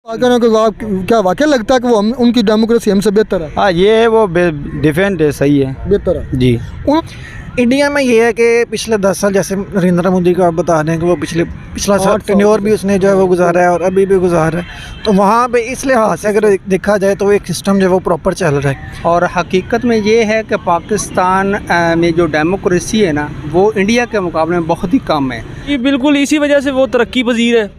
क्या वाकई लगता है कि वो उनकी डेमोक्रेसी हमसे बेहतर है? हाँ, ये है वो डिफरेंट है, सही है, बेहतर है जी। इंडिया में ये है कि पिछले 10 साल जैसे नरेंद्र मोदी को आप बता रहे हैं कि वो पिछला साल टेन्योर भी उसने जो है वो गुजारा है और अभी भी गुजार है, तो वहाँ पे इस लिहाज से अगर देखा जाए तो एक सिस्टम जो है वो प्रॉपर चल रहा है। और हकीकत में ये है कि पाकिस्तान में जो डेमोक्रेसी है ना वो इंडिया के मुकाबले में बहुत ही कम है। ये बिल्कुल इसी वजह से वो तरक्की पजीर है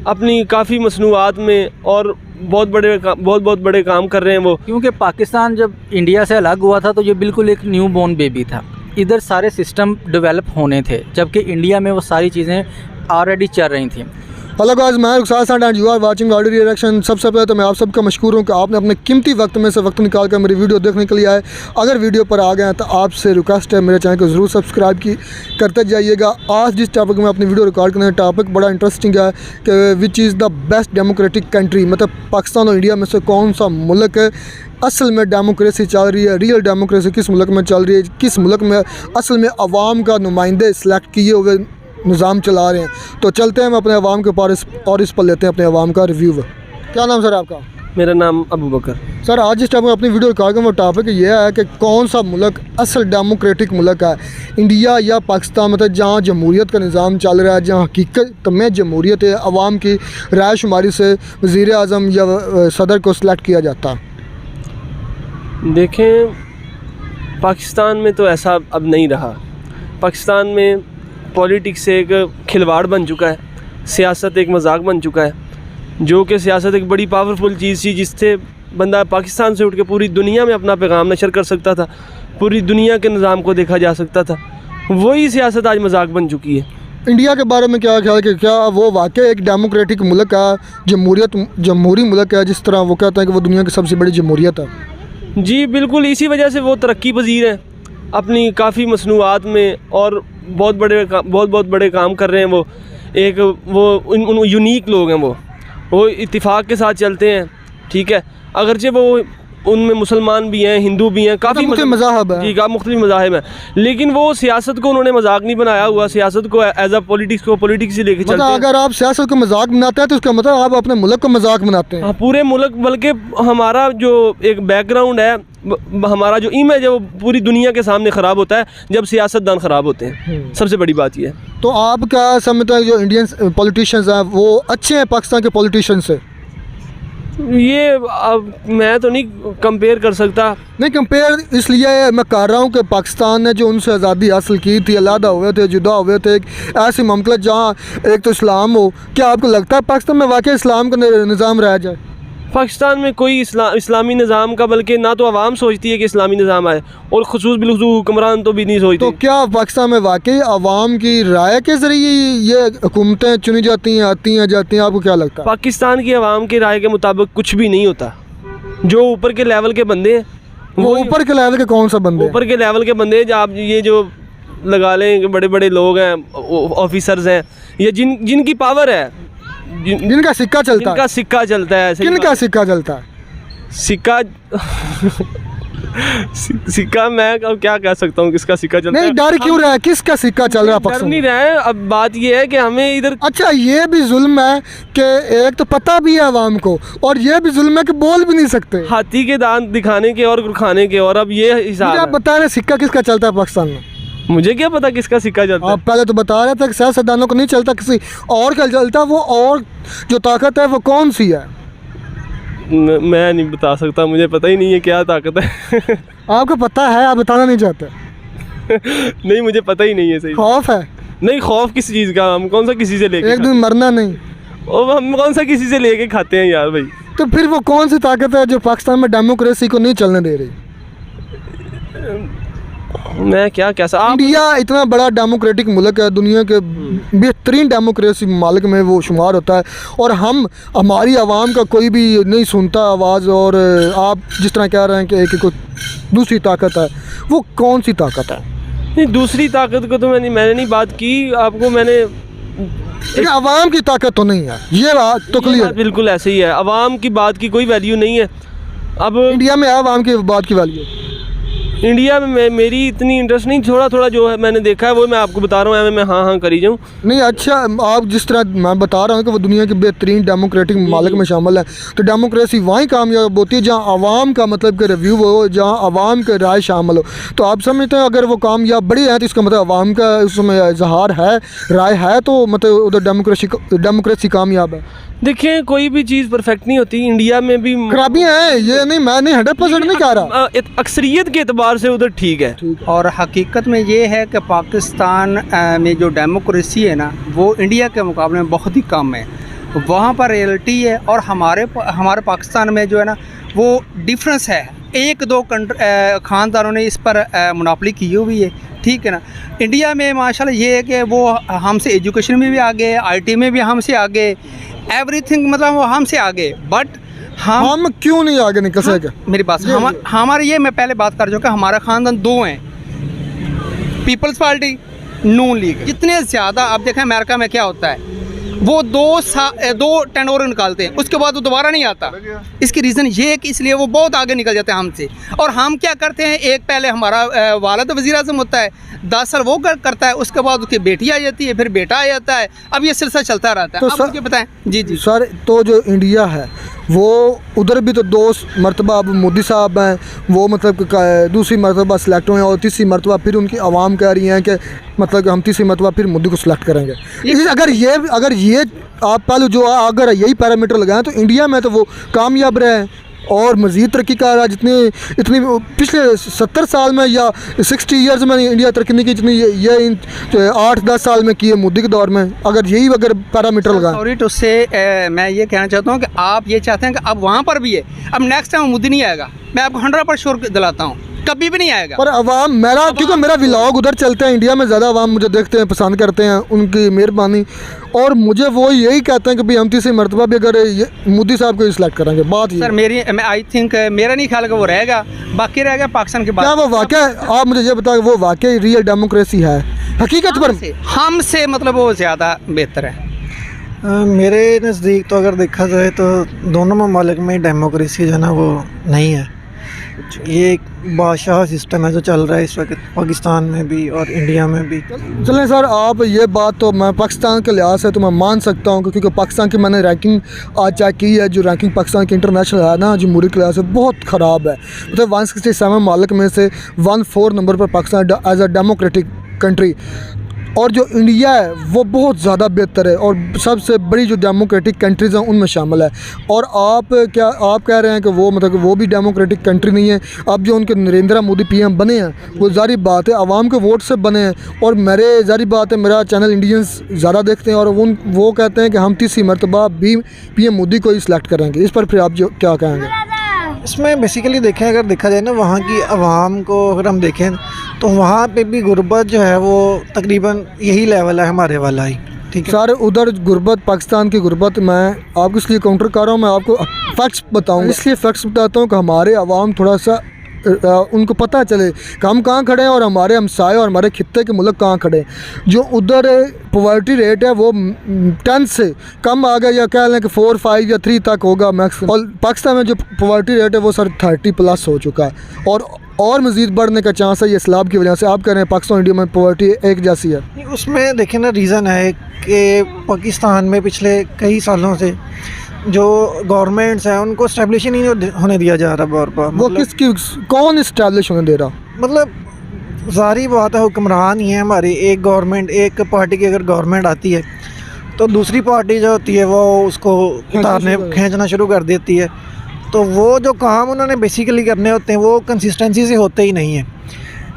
अपनी काफ़ी मसनूआत में और बहुत बड़े काम कर रहे हैं वो। क्योंकि पाकिस्तान जब इंडिया से अलग हुआ था तो ये बिल्कुल एक न्यू बॉर्न बेबी था, इधर सारे सिस्टम डेवलप होने थे, जबकि इंडिया में वो सारी चीज़ें ऑलरेडी चल रही थी। हेलो गाइस, मैं Rukhsar Saath and you are watching audio reaction. सबसे पहले तो मैं आप सबका मशकूर हूँ कि आपने अपने कीमती वक्त में से वक्त निकाल कर मेरी वीडियो देखने के लिए आए। अगर वीडियो पर आ गए हैं तो आपसे रिक्वेस्ट है मेरे चैनल को ज़रूर सब्सक्राइब करते जाइएगा। आज जिस टॉपिक में अपनी वीडियो रिकॉर्ड करने टॉपिक बड़ा इंटरेस्टिंग है कि which is the best democratic country, मतलब पाकिस्तान और इंडिया में से कौन सा मुल्क है असल में डेमोक्रेसी चल रही है, रियल डेमोक्रेसी किस मुल्क में चल रही है, किस मुल्क में असल में अवाम का नुमाइंदे सेलेक्ट किए हुए निज़ाम चला रहे हैं। तो चलते हैं हम अपने अवाम के पास और इस पर लेते हैं अपने अवाम का रिव्यू। क्या नाम सर आपका? मेरा नाम अबू बकर। सर आज जिस टाइम में अपनी वीडियो रिकॉर्ड वो टॉपिक ये है कि कौन सा मुल्क असल डेमोक्रेटिक मुल्क है, इंडिया या पाकिस्तान, मतलब जहाँ जमहूरियत का निज़ाम चल रहा है, जहाँ हकीकत में जमहूरियत है, अवाम की राय शुमारी से वज़ीर आज़म या सदर को सिलेक्ट किया जाता है। देखें, पाकिस्तान में तो ऐसा अब नहीं रहा। पाकिस्तान में पॉलिटिक्स एक खिलवाड़ बन चुका है, सियासत एक मजाक बन चुका है, जो कि सियासत एक बड़ी पावरफुल चीज़ थी जिससे बंदा पाकिस्तान से उठ के पूरी दुनिया में अपना पैगाम नशर कर सकता था, पूरी दुनिया के निज़ाम को देखा जा सकता था। वही सियासत आज मजाक बन चुकी है। इंडिया के बारे में क्या ख्याल है कि क्या वो वाकई एक डेमोक्रेटिक मुल्क है, जमहूरी मुल्क है, जिस तरह वो कहते हैं कि वो दुनिया की सबसे बड़ी जमहूरियत है? जी बिल्कुल, इसी वजह से वो तरक्की पजीर है अपनी काफ़ी मसनूआत में और बहुत बड़े काम कर रहे हैं वो। एक वो यूनिक लोग हैं, वो इत्तिफाक के साथ चलते हैं, ठीक है। अगरचे वो उनमें मुसलमान भी हैं, हिंदू भी हैं, काफ़ी मज़ाहब है, जी का मुख्तलिफ मज़ाहिब हैं, लेकिन वो सियासत को उन्होंने मजाक नहीं बनाया हुआ, सियासत को एज अ पॉलिटिक्स से लेके चलते हैं। अगर आप सियासत को मजाक बनाते हैं तो उसका मतलब आप अपने मुल्क को मजाक बनाते हैं। हाँ, पूरे मुल्क, बल्कि हमारा जो एक बैकग्राउंड है, हमारा जो इमेज है वो पूरी दुनिया के सामने ख़राब होता है जब सियासतदान ख़राब होते हैं। सबसे बड़ी बात ये है। तो आप क्या समझते हैं जो इंडियन पॉलिटिशियंस हैं वो अच्छे हैं पाकिस्तान के पॉलिटिशियन से? ये अब मैं तो नहीं कंपेयर कर सकता। नहीं, कंपेयर इसलिए मैं कर रहा हूँ कि पाकिस्तान ने जो उनसे आज़ादी हासिल की थी, अलहदा हुए थे, जुदा हुए थे, एक ऐसी ममलकत जहाँ एक तो इस्लाम हो, क्या आपको लगता है पाकिस्तान में वाकई इस्लाम का निज़ाम रह जाए? पाकिस्तान में कोई इस्लामी निज़ाम का, बल्कि ना तो आवाम बिल्कुल है कि इस्लामी निज़ाम आए और ख़ुसूस बिलखुसूस हुक्मरान तो भी नहीं सोचते। तो क्या पाकिस्तान में वाकई आवाम की राय के ज़रिए ये हुकूमतें चुनी जाती हैं, आती हैं, जाती हैं? आपको क्या लगता है? पाकिस्तान की आवाम की राय के मुताबिक कुछ भी नहीं होता। जो ऊपर के लेवल के बंदे हैं, वो ऊपर के लेवल के कौन सा बंदे? ऊपर के लेवल के बंदे आप ये जो लगा लें कि बड़े बड़े लोग हैं, ऑफिसर्स हैं, या जिनकी पावर है, जिनका सिक्का चलता है। जिनका सिक्का चलता है। किनका सिक्का चलता है? सिक्का मैं अब क्या कह सकता हूँ किसका सिक्का चलता है। नहीं, डर क्यों रहा है? किसका सिक्का चल रहा है? डर नहीं रहा है। अब बात ये है कि हमें इधर, अच्छा ये भी जुल्म है कि एक तो पता भी है आवाम को, और ये भी जुल्म है कि बोल भी नहीं सकते। हाथी के दांत दिखाने के और खाने के, और अब ये हिसाब है। आप बता रहे सिक्का किसका चलता है पाकिस्तान में? मुझे क्या पता किसका सिक्का चलता है? आप पहले तो बता रहे थे कि सियासतदानों को नहीं चलता, किसी और का चलता। वो और जो ताकत है वो कौन सी है? मैं नहीं बता सकता, मुझे पता ही नहीं है क्या ताकत है। आपको पता है, आप बताना नहीं चाहते? नहीं, मुझे पता ही नहीं है। सही खौफ है? नहीं, खौफ किस चीज़ का? हम कौन सा किसी से लेके, एक दिन मरना नहीं, और हम कौन सा किसी से लेके खाते हैं यार भाई। तो फिर वो कौन सी ताकत है जो पाकिस्तान में डेमोक्रेसी को नहीं चलने दे रही? मैं क्या कैसा इंडिया इतना बड़ा डेमोक्रेटिक मुल्क है, दुनिया के बेहतरीन डेमोक्रेसी मालिक में वो शुमार होता है, और हमारी आवाम का कोई भी नहीं सुनता आवाज़। और आप जिस तरह कह रहे हैं कि कोई दूसरी ताकत है, वो कौन सी ताकत है? नहीं, दूसरी ताकत को तो मैंने नहीं बात की आपको। मैंने आवाम की ताकत तो नहीं है, ये बात तो क्लियर। बिल्कुल ऐसे ही है, आवाम की बात की कोई वैल्यू नहीं है। अब इंडिया में आवाम की बात की वैल्यू, इंडिया में मेरी इतनी इंटरेस्ट नहीं, थोड़ा थोड़ा जो है मैंने देखा है वो मैं आपको बता रहा हूँ, मैं हाँ करी जाऊँ। नहीं अच्छा, आप जिस तरह मैं बता रहा हूँ कि वो दुनिया के बेहतरीन डेमोक्रेटिक ममालिक में शामिल है, तो डेमोक्रेसी वहीं कामयाब होती है जहाँ आवाम का मतलब कि रिव्यू हो, जहाँ आवाम के राय शामिल हो। तो आप समझते हैं अगर वो कामयाब बड़ी है तो इसका मतलब आवाम का उसमें इजहार है, राय है, तो मतलब उधर डेमोक्रेसी कामयाब है। देखिए कोई भी चीज़ परफेक्ट नहीं होती, इंडिया में भी खराबियाँ हैं, ये नहीं, मैं नहीं 100% नहीं कह रहा। अक्सरियत के एतबार से उधर ठीक है। और हकीकत में ये है कि पाकिस्तान में जो डेमोक्रेसी है ना वो इंडिया के मुकाबले में बहुत ही कम है। वहाँ पर रियलिटी है और हमारे पाकिस्तान में जो है ना वो डिफरेंस है। एक दो ख़ानदानों ने इस पर मुनाफली की हुई है, ठीक है ना। इंडिया में माशाल्लाह ये है कि वो हमसे एजुकेशन में भी आगे, IT में भी हमसे आगे, एवरीथिंग मतलब वो हमसे आगे। बट हम क्यों नहीं आगे निकल सके? मेरी बात हमारे ये मैं पहले बात कर चुका, हमारा ख़ानदान दो हैं, पीपल्स पार्टी, नून लीग। जितने ज़्यादा आप देखें अमेरिका में क्या होता है, वो दो टेनोर निकालते हैं, उसके बाद वो दोबारा नहीं आता। इसकी रीज़न ये है कि इसलिए वो बहुत आगे निकल जाते हैं हमसे। और हम क्या करते हैं, एक पहले हमारा वालिद वज़ीर आज़म होता है, 10 साल वो करता है, उसके बाद उसकी बेटी आ जाती है, फिर बेटा आ जाता है, अब ये सिलसिला चलता रहता है। तो अब मुझे बताएं। जी सर, तो जो इंडिया है वो उधर भी तो 2 मरतबा अब मोदी साहब हैं, वो मतलब दूसरी मरतबा सेलेक्ट हुए, और तीसरी मरतबा फिर उनकी आवाम कह रही हैं कि मतलब कि हम तीसरी मरतबा फिर मोदी को सिलेक्ट करेंगे। अगर ये आप पहले जो अगर यही पैरामीटर लगाएं तो इंडिया में तो वो कामयाब रहे और मज़ीद तरक्की कर रहा है। इतनी पिछले 70 साल में या 60 ईयर्स में इंडिया तरक्की नहीं की जितनी ये 8-10 साल में की है मोदी के दौर में, अगर पैरामीटर लगाएं। सॉरी टू से मैं ये कहना चाहता हूँ कि आप ये चाहते हैं कि अब वहाँ पर भी है, अब नेक्स्ट टाइम मोदी नहीं आएगा, मैं आपको 100% श्योर दिलाता हूँ, कभी भी नहीं आएगा। पर अवाम क्योंकि मेरा व्लॉग उधर चलते हैं, इंडिया में ज़्यादा अवाम मुझे देखते हैं, पसंद करते हैं, उनकी मेहरबानी, और मुझे वो यही कहते हैं कि भाई हम तीसरी मरतबा भी अगर मोदी साहब को सिलेक्ट करेंगे। बात सर मैं आई थिंक मेरा नहीं ख्याल कि वो रहेगा, बाकी रहेगा पाकिस्तान के बाद। क्या वो वाकई, आप मुझे ये बताएं, वो वाकई रियल डेमोक्रेसी है हकीकत पर? हमसे मतलब वो ज़्यादा बेहतर है। मेरे नज़दीक तो अगर देखा जाए तो दोनों ममालिक में डेमोक्रेसी जो है ना वो नहीं है। ये एक बादशाह सिस्टम है जो चल रहा है इस वक्त पाकिस्तान में भी और इंडिया में भी। चलें सर, आप ये बात तो मैं पाकिस्तान के लिहाज से तो मैं मान सकता हूँ, क्योंकि पाकिस्तान की मैंने रैंकिंग आज चेक की है। जो रैंकिंग पाकिस्तान की इंटरनेशनल है ना जमहूरी के लिहाज से बहुत ख़राब है। मतलब 167 ममालिक में से 14 नंबर पर Pakistan as a democratic country, और जो इंडिया है वो बहुत ज़्यादा बेहतर है और सबसे बड़ी जो डेमोक्रेटिक कंट्रीज़ हैं उनमें शामिल है। और आप कह रहे हैं कि वो मतलब कि वो भी डेमोक्रेटिक कंट्री नहीं है। अब जो उनके नरेंद्र मोदी PM बने हैं वो जारी बात है आवाम के वोट से बने हैं, और मेरे जारी बात है मेरा चैनल इंडियंस ज़्यादा देखते हैं, और वो कहते हैं कि हम तीसरी मरतबा भी PM मोदी को ही सिलेक्ट करेंगे। इस पर फिर आप जो क्या कहेंगे? इसमें बेसिकली देखें, अगर देखा जाए ना वहाँ की आवाम को अगर हम देखें तो वहाँ पे भी गुर्बत जो है वो तकरीबन यही लेवल है हमारे वाला ही, ठीक है। सर उधर गुर्बत, पाकिस्तान की गुर्बत, मैं आपको इसलिए काउंटर कर रहा हूँ, मैं आपको फैक्ट्स बताऊँगा। इसलिए फैक्ट्स बताता हूँ कि हमारे आवाम थोड़ा सा उनको पता चले कि हम कहाँ खड़े हैं और हमारे हमसाए और हमारे खित्ते के मुल्क कहाँ खड़े हैं। जो उधर पॉवर्टी रेट है वो 10 से कम आ गया, या कह लें कि 4, 5 या 3 तक होगा मैक्सिमम। और पाकिस्तान में जो पॉवर्टी रेट है वो सर 30+ हो चुका है, और मज़ीद बढ़ने का चांस है ये सैलाब की वजह से। आप कह रहे हैं पाकिस्तान इंडिया में पॉवर्टी एक जैसी है। उसमें देखें ना, रीज़न है कि पाकिस्तान में पिछले कई सालों से जो गवर्नमेंट्स हैं उनको इस्टेब्लिश ही नहीं होने दिया जा रहा बार बार। वो कौन इस्टेब्लिश होने दे रहा? मतलब ज़ाहिर बात है, हुक्मरान ही है हमारी। एक गवर्नमेंट, एक पार्टी की अगर गवर्नमेंट आती है तो दूसरी पार्टी जो होती है वो उसको खींचना शुरू कर देती है। तो वो जो काम उन्होंने बेसिकली करने होते हैं वो कंसिस्टेंसी से होते ही नहीं है।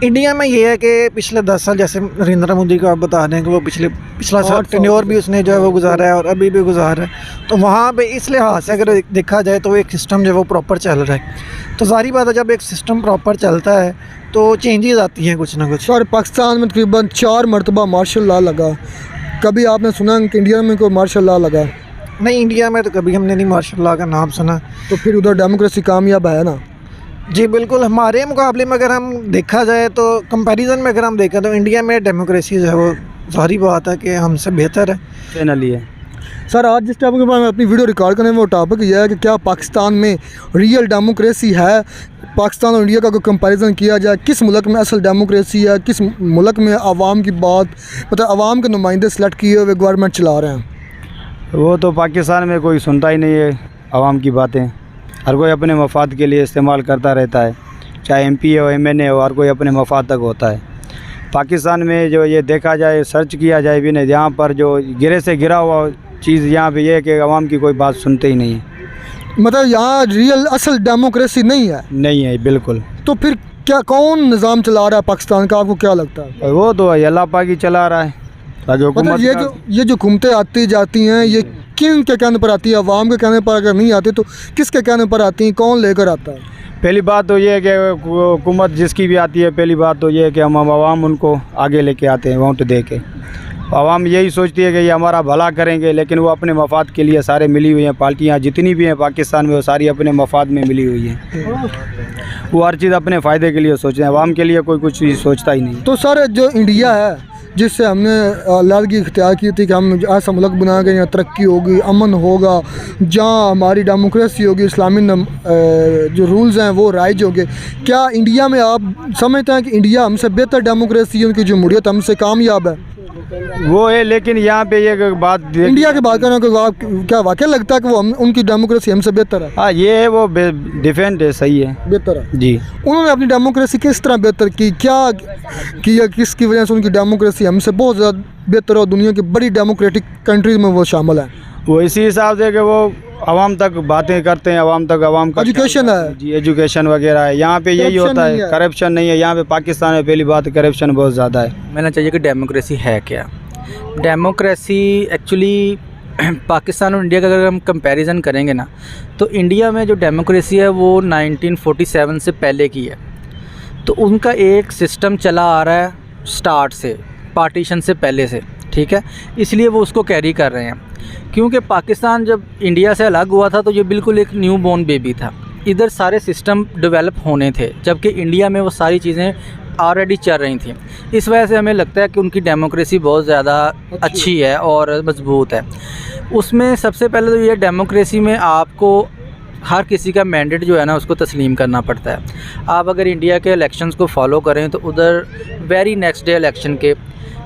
इंडिया में ये है कि पिछले 10 साल, जैसे नरेंद्र मोदी को आप बता दें कि वो पिछला साल टेन्योर भी उसने जो है वो गुजारा है और अभी भी गुजार है। तो वहाँ पे इस लिहाज से अगर देखा जाए तो एक सिस्टम जो है वो प्रॉपर चल रहा है। तो सारी बात है, जब एक सिस्टम प्रॉपर चलता है तो चेंजेस आती हैं कुछ ना कुछ। और पाकिस्तान में तकरीबन 4 मरतबा मार्शल लॉ लगा। कभी आपने सुना कि इंडिया में कोई मार्शल लॉ लगा? नहीं, इंडिया में तो कभी हमने नहीं मार्शल लॉ का नाम सुना। तो फिर उधर डेमोक्रेसी कामयाब है ना? जी बिल्कुल। हमारे मुकाबले में अगर हम देखा जाए तो कंपैरिजन में अगर हम देखें तो इंडिया में डेमोक्रेसी जो है वो सारी बात है कि हमसे बेहतर है। चैनल है सर आज जिस टॉपिक पर मैं अपनी वीडियो रिकॉर्ड करने में वो टॉपिक यह है कि क्या पाकिस्तान में रियल डेमोक्रेसी है, पाकिस्तान और इंडिया का कोई कंपैरिजन किया जाए, किस मुल्क में असल डेमोक्रेसी है, किस मुल्क में आवाम की बात मतलब आवाम के नुमाइंदे सेलेक्ट किए हुए गवर्नमेंट चला रहे हैं? वो तो पाकिस्तान में कोई सुनता ही नहीं है आवाम की बातें, हर कोई अपने मफाद के लिए इस्तेमाल करता रहता है, चाहे MP हो MNA हो, हर कोई अपने मफाद तक होता है। पाकिस्तान में जो ये देखा जाए, सर्च किया जाए भी नहीं, यहाँ पर जो गिरे से गिरा हुआ चीज़ यहाँ पे ये है कि आवाम की कोई बात सुनते ही नहीं है। मतलब यहाँ रियल असल डेमोक्रेसी नहीं है? नहीं है बिल्कुल। तो फिर क्या कौन निज़ाम चला रहा है पाकिस्तान का, आपको क्या लगता है? वो तो अल्लाह पाक ही चला रहा है। ताकि मतलब हुकूमत ये जो हुकूमतें आती जाती हैं, ये किन के कहने पर आती है? अवाम के कहने पर अगर नहीं आती तो किसके कहने पर आती हैं? कौन लेकर आता है? पहली बात तो ये है कि हुकूमत जिसकी भी आती है, पहली बात तो ये है कि हम आवाम उनको आगे लेके आते हैं वोट दे के। आवाम यही सोचती है कि ये हमारा भला करेंगे, लेकिन वो अपने मफाद के लिए सारे मिली हुई हैं। पार्टियाँ जितनी भी हैं पाकिस्तान में वो सारी अपने मफाद में मिली हुई हैं। वो हर चीज़ अपने फ़ायदे के लिए सोचते हैं, आवाम के लिए कोई कुछ चीज़ सोचता ही नहीं। तो सर जो इंडिया है जिससे हमने लड़की इख्तियार की थी कि हम ऐसा मुल्क बनाएंगे यहाँ तरक्की होगी, अमन होगा, जहाँ हमारी डेमोक्रेसी होगी, इस्लामी जो रूल्स हैं वो राइज होंगे, क्या इंडिया में आप समझते हैं कि इंडिया हमसे बेहतर डेमोक्रेसी है, उनकी जमहूरियत हमसे कामयाब है? वो है, लेकिन यहाँ पे ये बात इंडिया की बात करें तो आप क्या वाकई लगता है कि वो उनकी डेमोक्रेसी हमसे बेहतर है? हाँ, ये है, वो डिफेंड है, सही है, बेहतर है जी। उन्होंने अपनी डेमोक्रेसी किस तरह बेहतर की, क्या किया, किसकी वजह से उनकी डेमोक्रेसी हमसे बहुत ज़्यादा बेहतर और दुनिया की बड़ी डेमोक्रेटिक कंट्रीज में वो शामिल है? वो इसी हिसाब से कि वो आवाम तक बातें करते हैं, आवाम तक आवाम का एजुकेशन है जी, एजुकेशन वगैरह है। यहाँ पे यही होता है, करप्शन नहीं है यहाँ पे। पाकिस्तान में पहली बात करप्शन बहुत ज़्यादा है। मैंने चाहिए कि डेमोक्रेसी है क्या। डेमोक्रेसी एक्चुअली पाकिस्तान और इंडिया का अगर हम कंपैरिजन करेंगे ना, तो इंडिया में जो डेमोक्रेसी है वो 1947 से पहले की है। तो उनका एक सिस्टम चला आ रहा है स्टार्ट से, पार्टीशन से पहले से, ठीक है, इसलिए वो उसको कैरी कर रहे हैं। क्योंकि पाकिस्तान जब इंडिया से अलग हुआ था तो ये बिल्कुल एक न्यू बॉर्न बेबी था, इधर सारे सिस्टम डेवलप होने थे, जबकि इंडिया में वो सारी चीज़ें ऑलरेडी चल रही थी। इस वजह से हमें लगता है कि उनकी डेमोक्रेसी बहुत ज़्यादा अच्छी है और मजबूत है। उसमें सबसे पहले तो ये डेमोक्रेसी में आपको हर किसी का मैंडेट जो है ना उसको तस्लीम करना पड़ता है। आप अगर इंडिया के इलेक्शंस को फॉलो करें तो उधर वेरी नेक्स्ट डे इलेक्शन के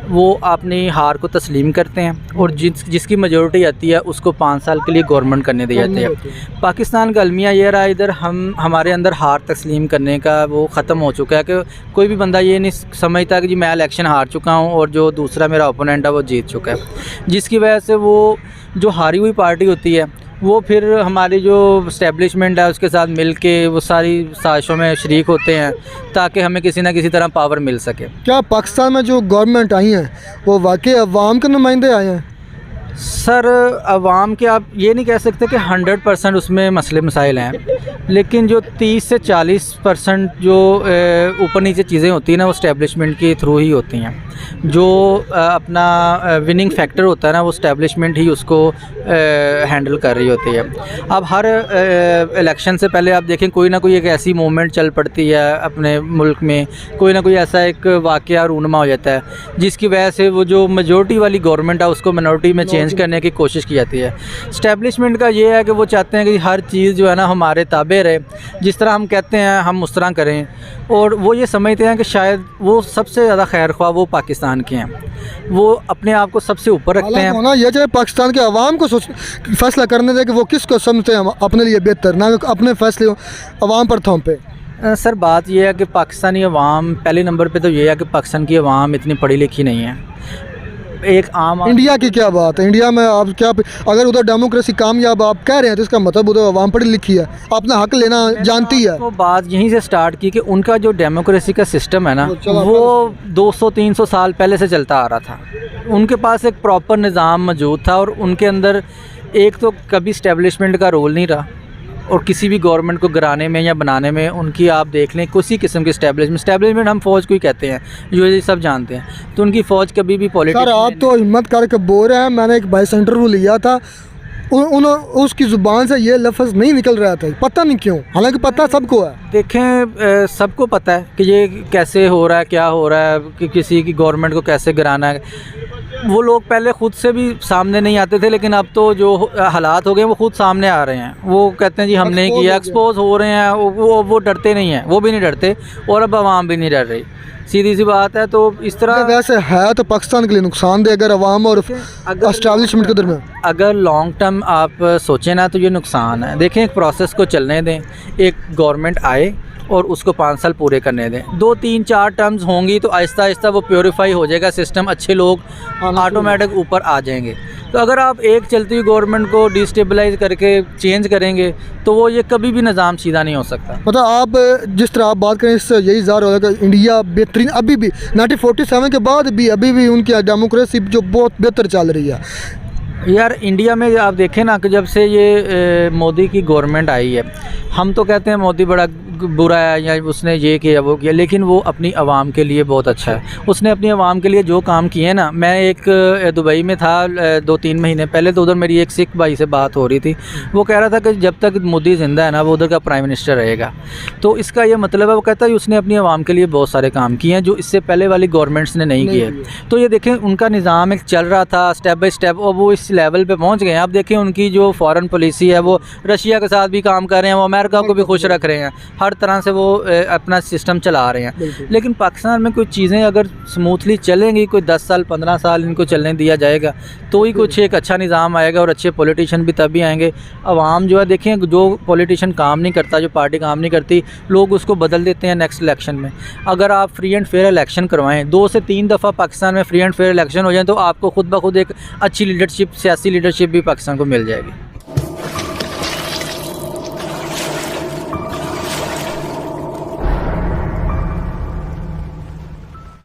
वो अपनी हार को तस्लीम करते हैं और जिसकी मेजॉरिटी आती है उसको 5 साल के लिए गवर्नमेंट करने दी जाती है। पाकिस्तान का अलमिया ये रहा, इधर हमारे अंदर हार तस्लीम करने का वो ख़त्म हो चुका है कि कोई भी बंदा ये नहीं समझता कि जी मैं इलेक्शन हार चुका हूँ और जो दूसरा मेरा ओपोनेंट है वो जीत चुका है, जिसकी वजह से वो जो हारी हुई पार्टी होती है वो फिर हमारी जो इस्टेब्लिशमेंट है उसके साथ मिल के वो सारी साजिशों में शरीक होते हैं ताकि हमें किसी ना किसी तरह पावर मिल सके। क्या पाकिस्तान में जो गवर्नमेंट आई हैं वो वाकई अवाम के नुमाइंदे आए हैं? सर अवाम के आप ये नहीं कह सकते कि 100% उसमें मसले मसाइल हैं, लेकिन जो 30 से 40% जो ऊपर नीचे चीज़ें होती हैं ना वो इस्टेब्लिशमेंट के थ्रू ही होती हैं। जो अपना विनिंग फैक्टर होता है ना वो इस्टेब्लिशमेंट ही उसको हैंडल कर रही होती है। अब हर इलेक्शन से पहले आप देखें कोई ना कोई एक ऐसी मूवमेंट चल पड़ती है अपने मुल्क में, कोई ना कोई ऐसा एक वाक़या रूनमा हो जाता है जिसकी वजह से वो जो मेजॉरिटी वाली गवर्नमेंट है उसको मिनॉरिटी में चेंज करने की कोशिश की जाती है। इस्टेब्लिशमेंट का ये है कि वो चाहते हैं कि हर चीज़ जो है ना हमारे ताबे रहे, जिस तरह हम कहते हैं हम उस तरह करें, और वो ये समझते हैं कि शायद वो सबसे ज़्यादा खैर ख्वाह वो पाकिस्तान के हैं, वो अपने आप को सबसे ऊपर रखते हैं। होना ये चाहिए पाकिस्तान के अवाम को फैसला करने दे कि वो किसको समझते हैं अपने लिए बेहतर, ना अपने फैसले अवाम पर थोपे। सर बात यह है कि पाकिस्तानी अवाम पहले नंबर पे तो ये है कि पाकिस्तान की अवाम इतनी पढ़ी लिखी नहीं है। एक आम इंडिया की क्या बात है, इंडिया में आप क्या अगर उधर डेमोक्रेसी कामयाब आप कह रहे हैं तो इसका मतलब उधर अवाम पढ़ी लिखी है, अपना हक लेना जानती है। तो बात यहीं से स्टार्ट की कि उनका जो डेमोक्रेसी का सिस्टम है ना वो 200-300 साल पहले से चलता आ रहा था। उनके पास एक प्रॉपर निज़ाम मौजूद था और उनके अंदर एक तो कभी इस्टेब्लिशमेंट का रोल नहीं रहा और किसी भी गवर्नमेंट को गिराने में या बनाने में उनकी आप देख लें किसी किस्म की इस्टेब्लिशमेंट हम फ़ौज को ही कहते हैं, जो ये सब जानते हैं, तो उनकी फ़ौज कभी भी पॉलिटिक्स। सर आप तो हिम्मत करके बोल रहे हैं, मैंने एक भाई से इंटरव्यू लिया था, उसकी ज़ुबान से ये लफ्ज़ नहीं निकल रहा था, पता नहीं क्यों, हालांकि पता सबको है। देखें सबको पता है कि ये कैसे हो रहा है, क्या हो रहा है, कि किसी की गवर्नमेंट को कैसे गिराना है। वो लोग पहले खुद से भी सामने नहीं आते थे, लेकिन अब तो जो हालात हो गए वो खुद सामने आ रहे हैं। वो कहते हैं जी हमने नहीं किया, एक्सपोज हो रहे हैं। वो डरते नहीं हैं, वो भी नहीं डरते, और अब आवाम भी नहीं डर रही। सीधी सी बात है। तो इस तरह वैसे है तो पाकिस्तान के लिए नुकसानदेह अगर अवाम और एस्टेब्लिशमेंट के दरमियान, अगर लॉन्ग टर्म आप सोचें ना तो ये नुकसान है। देखें, एक प्रोसेस को चलने दें, एक गवर्नमेंट आए और उसको 5 साल पूरे करने दें। 2 3 4 टर्म्स होंगी तो आहिस्ता आहिस्ता वो प्योरीफाई हो जाएगा सिस्टम, अच्छे लोग ऑटोमेटिक ऊपर आ जाएंगे। तो अगर आप एक चलती हुई गवर्नमेंट को डिस्टेबलाइज करके चेंज करेंगे तो वो ये कभी भी निज़ाम सीधा नहीं हो सकता। मतलब आप जिस तरह आप बात करें इससे यही ज़ाहिर हो रहा है कि इंडिया बेहतरीन अभी भी 1947 के बाद भी अभी भी उनकी डेमोक्रेसी जो बहुत बेहतर चल रही है। यार इंडिया में आप देखें ना कि जब से ये मोदी की गवर्नमेंट आई है, हम तो कहते हैं मोदी बड़ा बुरा है या उसने ये किया वो किया, लेकिन वो अपनी आवाम के लिए बहुत अच्छा है। उसने अपनी आवाम के लिए जो काम किए ना, मैं एक दुबई में था 2-3 महीने पहले, तो उधर मेरी एक सिख भाई से बात हो रही थी। वो कह रहा था कि जब तक मोदी ज़िंदा है ना वो उधर का प्राइम मिनिस्टर रहेगा। तो इसका ये मतलब है, वो कहता है उसने अपनी आवाम के लिए बहुत सारे काम किए हैं जो इससे पहले वाली गवर्नमेंट्स ने नहीं किए। तो ये देखें उनका निज़ाम एक चल रहा था स्टेप बाई स्टेप, और वो इस लेवल पे पहुंच गए हैं। अब देखें उनकी जो फॉरेन पॉलिसी है वो रशिया के साथ भी काम कर रहे हैं, वो अमेरिका को भी खुश रख रहे हैं, हर तरह से वो अपना सिस्टम चला रहे हैं। लेकिन पाकिस्तान में कुछ चीज़ें अगर स्मूथली चलेंगी, कोई 10 साल 15 साल इनको चलने दिया जाएगा तो ही कुछ एक अच्छा निज़ाम आएगा, और अच्छे पॉलिटिशियन भी तभी आएंगे। अवाम जो है देखें, जो पॉलिटिशियन काम नहीं करता, जो पार्टी काम नहीं करती, लोग उसको बदल देते हैं नेक्स्ट इलेक्शन में। अगर आप फ्री एंड फेयर इलेक्शन करवाएं, 2 से 3 दफ़ा पाकिस्तान में फ्री एंड फेयर इलेक्शन हो जाए तो आपको खुद ब खुद एक अच्छी लीडरशिप, सियासी लीडरशिप भी पाकिस्तान को मिल जाएगी।